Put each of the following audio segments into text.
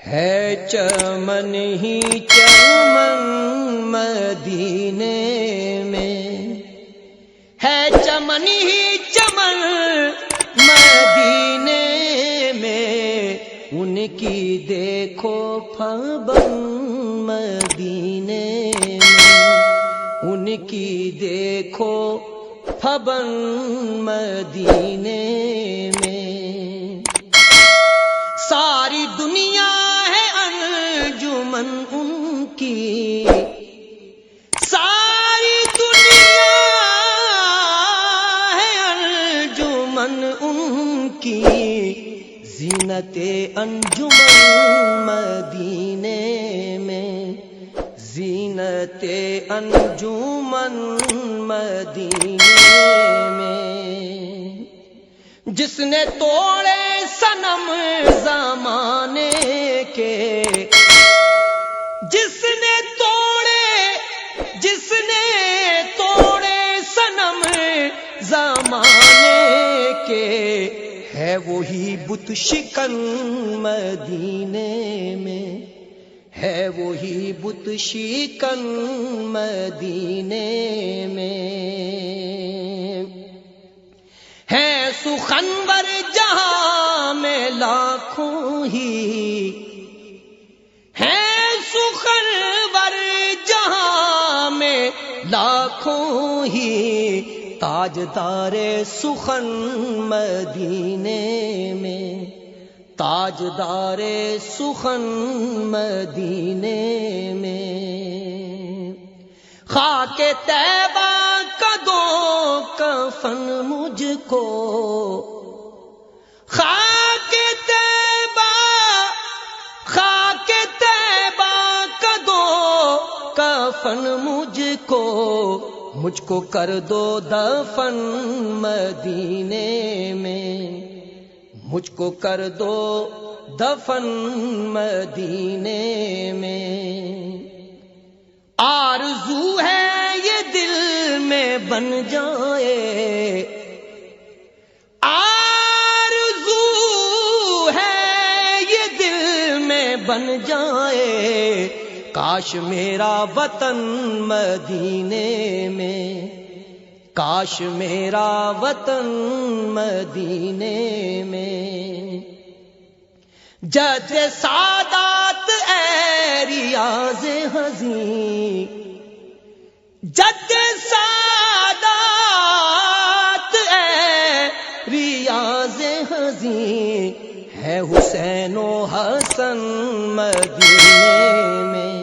ہے چمن ہی چمن مدینے میں، ہے چمن ہی چمن مدینے میں، ان کی دیکھو پھبن مدینے میں، ان کی دیکھو پھبن مدینے میں، ساری دنیا ہے انجمن ان کی، ساری دنیا ہے انجمن ان کی، زینت انجمن مدینے میں، زینت انجمن مدینے میں، جس نے توڑے صنم زمانے کے، جس نے توڑے صنم زمانے کے، ہے وہی بت شکن مدینے میں، ہے وہی بت شکن مدینے میں، ہے سخنور جہاں میں لاکھوں ہی، ہے سخنور جہاں میں لاکھوں ہی، تاجدار سخن مدینے میں، تاجدار سخن مدینے میں، خاک طیبہ کا دو کفن مجھ کو، خاک طیبہ کا دو کفن مجھ کو کر دو دفن مدینے میں، مجھ کو کر دو دفن مدینے میں، آرزو ہے یہ دل میں بن جائے، آرزو ہے یہ دل میں بن جائے، کاش میرا وطن مدینے میں، کاش میرا وطن مدینے میں، جد سادات اے ریاض حزین، جد سادات اے ریاض حزین، ہے حسین و حسن مدینے میں،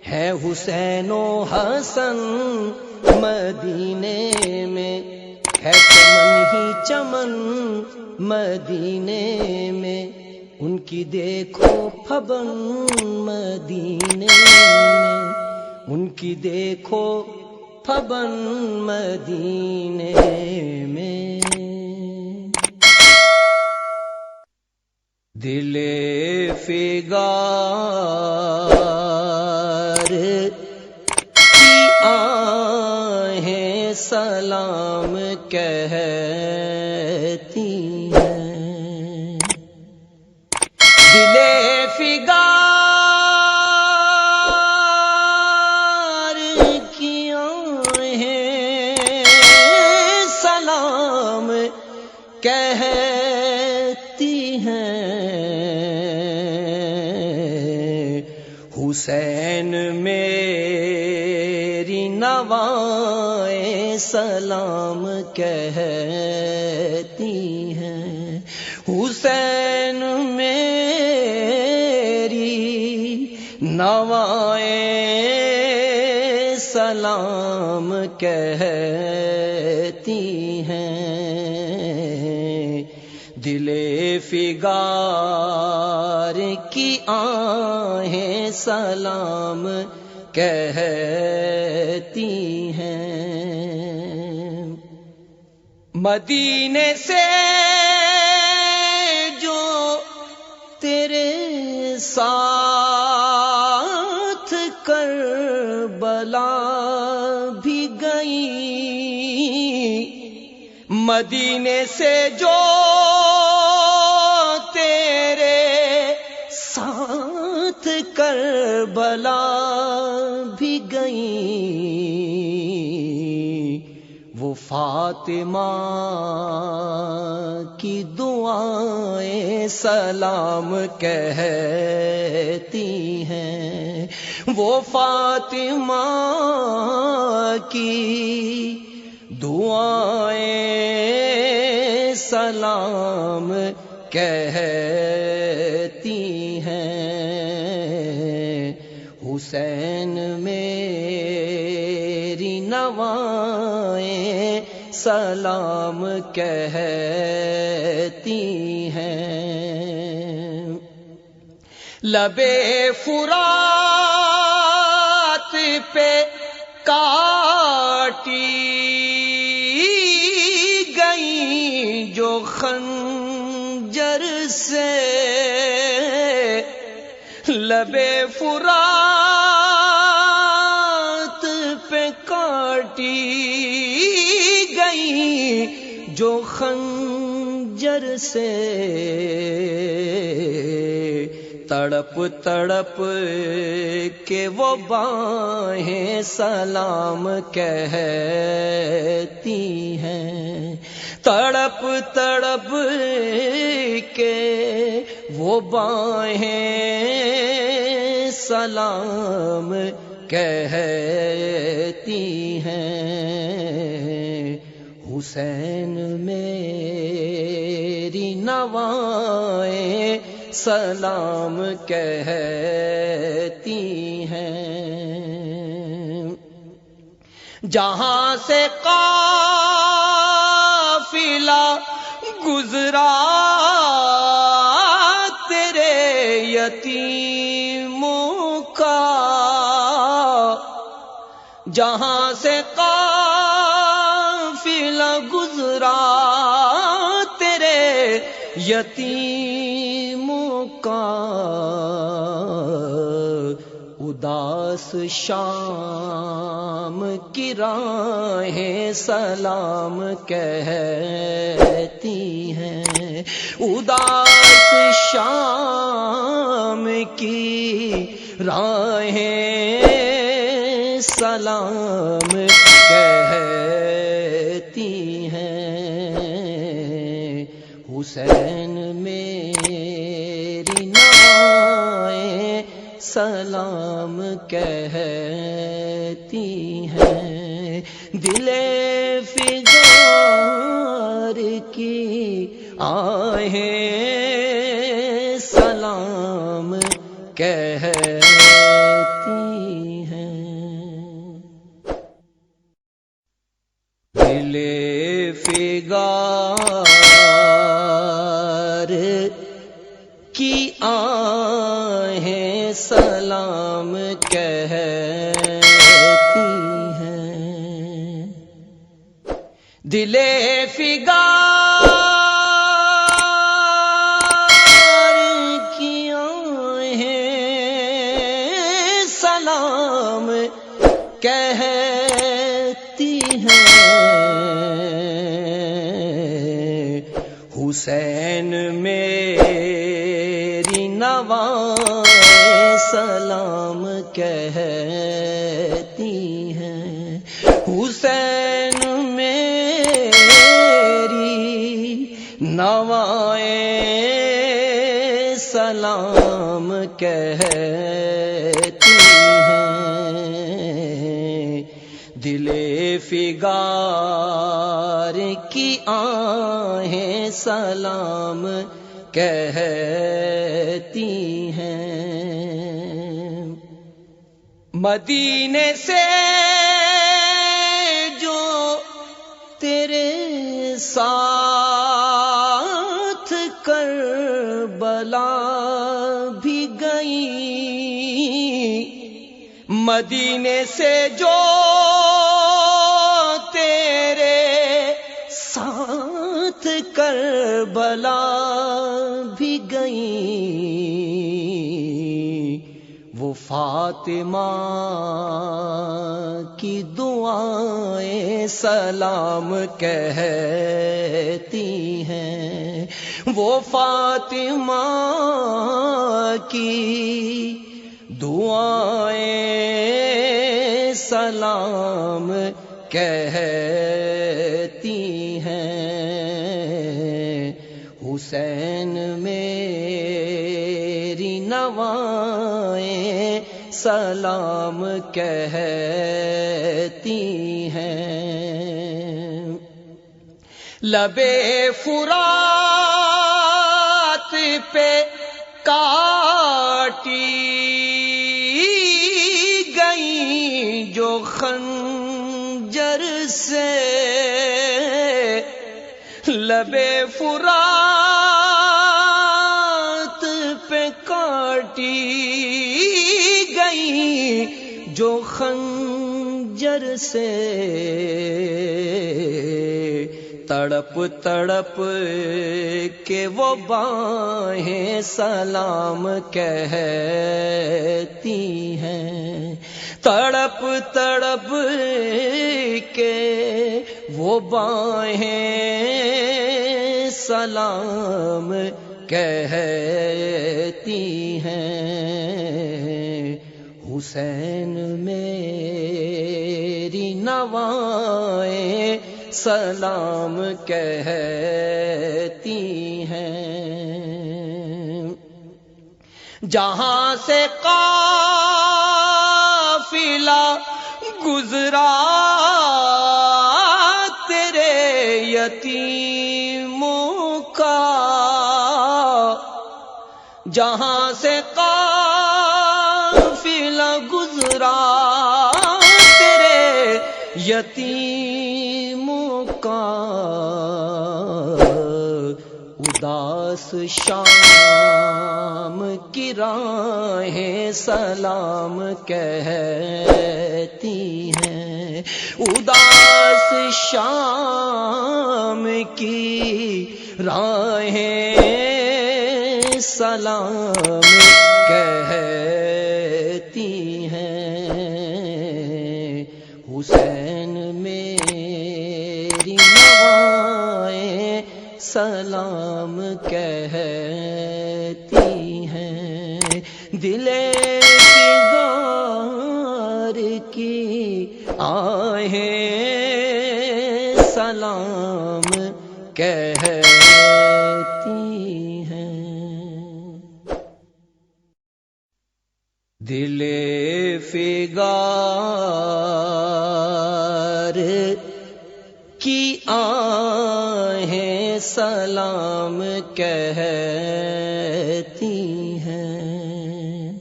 ہے حسین و حسن مدینے میں، ہے چمن ہی چمن مدینے میں، ان کی دیکھو پھبن مدینے میں، ان کی دیکھو پھبن مدینے میں، دل فگار کی آہیں سلام کہتی ہیں، دل فگار کی آہیں سلام کہتی ہیں، حسین میری نوائیں سلام کہتی ہیں، حسین میری نوائیں سلام کہتی ہیں، دل فگار کی آہیں سلام کہتی ہیں، مدینے سے جو تیرے ساتھ کربلا بھی گئی، مدینے سے جو تیرے ساتھ کربلا بھی گئیں، وہ فاطمہ کی دعائیں سلام کہتی ہیں، وہ فاطمہ کی دعائیں سلام کہتی ہیں، حسین میری نوائیں سلام کہتی ہیں، لبے فرات پہ کاٹی گئی جو خنجر سے، لبے فرات پہ کاٹی گئی جو خنجر سے، تڑپ تڑپ کے وہ باہیں سلام کہتی ہیں، تڑپ تڑپ کے وہ باہیں سلام کہتی ہیں، حسین میری نوائیں سلام کہتی ہیں، جہاں سے قافلہ گزرا تیرے یتیموں کا، جہاں سے قافلہ گزرا تیرے یتیموں کا، اداس شام کی راہیں سلام کہتی ہیں، اداس شام کی راہیں سلام کہتی ہیں، حسین میری نوائیں سلام کہتی ہیں، دل فگار کی آہیں سلام کہتی ہیں، دل فگار کی آہیں سلام کہتی ہیں، دل فگار کی آہیں سلام کہتی ہیں، حسین میری نوائیں سلام کہتی ہیں، حسین میری نوائیں سلام کہتی ہیں، دل فگار کی آہیں سلام کہتی ہیں، مدینے سے جو تیرے ساتھ کربلا بھی گئی، مدینے سے جو تیرے ساتھ کربلا بھی گئی، وہ فاطمہ کی دعائیں سلام کہتی ہیں، وہ فاطمہ کی دعائیں سلام کہتی ہیں، حسین میری نوائیں سلام کہتی ہیں۔ لبے فرات پہ کاٹی گئی جو خنجر سے، لبے فرات پہ کاٹی گئی جو خنجر سے، تڑپ تڑپ کے وہ باہیں سلام کہتی ہیں، تڑپ تڑپ کے وہ باہیں سلام کہتی ہیں، حسین میری نوائیں سلام کہتی ہیں۔ جہاں سے قافلہ گزرا تیرے یتیموں کا، جہاں سے قافلہ گزرا تیرے یتیموں کا، اداس شام کی راہیں سلام کہتی ہیں، اداس شام کی راہیں سلام کہتی ہیں، حسین میری نوائیں سلام کہتی ہیں، دل فگار کی آہیں سلام کہتی ہیں، دل فگار کی آہیں سلام کہتی ہیں،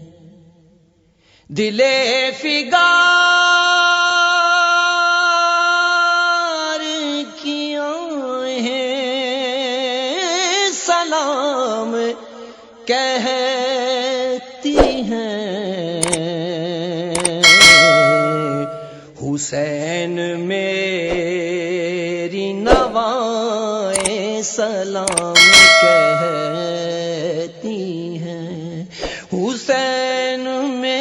دل فگار کی آہیں سلام کہتی ہیں، حسین میری نوائیں سلام کہتی